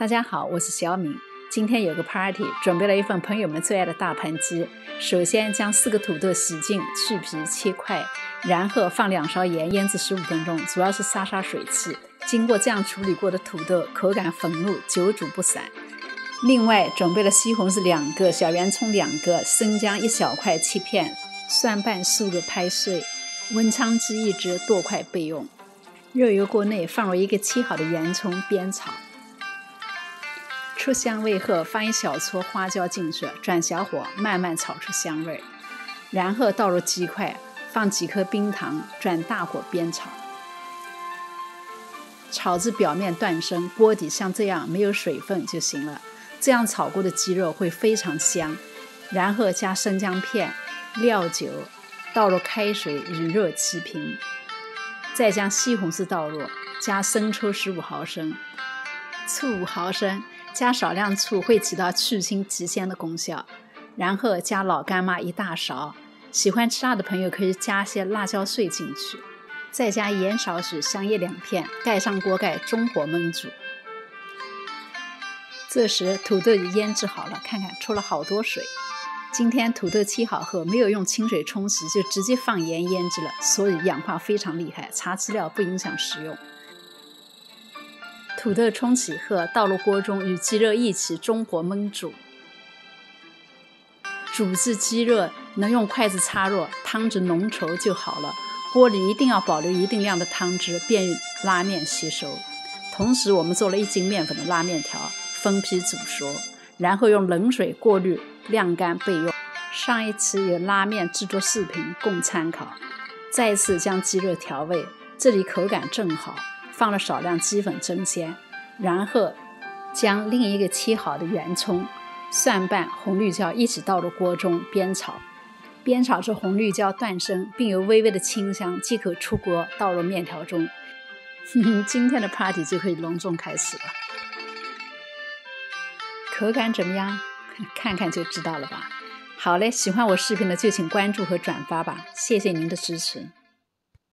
大家好，我是小敏。今天有个 party， 准备了一份朋友们最爱的大盘鸡。首先将4个土豆洗净、去皮、切块，然后放2勺盐腌制15分钟，主要是杀水气。经过这样处理过的土豆口感粉糯，久煮不散。另外准备了西红柿2个、小圆葱2个、生姜1小块切片，蒜瓣15个拍碎，文昌鸡1只剁块备用。热油锅内放入1个切好的圆葱煸炒。出香味后，放1小撮花椒进去，转小火慢慢炒出香味，然后倒入鸡块，放几颗冰糖，转大火煸炒，炒至表面断生，锅底像这样没有水分就行了。这样炒过的鸡肉会非常香。然后加生姜片、料酒，倒入开水与热沏平，再将西红柿倒入，加生抽15毫升，醋5毫升。加少量醋会起到去腥提鲜的功效，然后加老干妈1大勺，喜欢吃辣的朋友可以加些辣椒碎进去，再加盐少许，香叶2片，盖上锅盖，中火焖煮。这时土豆已腌制好了，看看出了好多水。今天土豆切好后没有用清水冲洗，就直接放盐腌制了，所以氧化非常厉害，查资料不影响食用。土豆冲起后倒入锅中，与鸡肉一起中火焖煮，煮至鸡肉能用筷子插入，汤汁浓稠就好了。锅里一定要保留一定量的汤汁，便于拉面吸收。同时我们做了1斤面粉的拉面条，分批煮熟，然后用冷水过滤晾干备用。上一期有拉面制作视频供参考。再次将鸡肉调味，这里口感正好，放了少量鸡粉蒸鲜，然后将另一个切好的圆葱、蒜瓣、红绿椒一起倒入锅中煸炒，煸炒至红绿椒断生，并有微微的清香，即可出锅倒入面条中。今天的 party 就可以隆重开始了。口感怎么样？看看就知道了吧。好嘞，喜欢我视频的就请关注和转发吧，谢谢您的支持。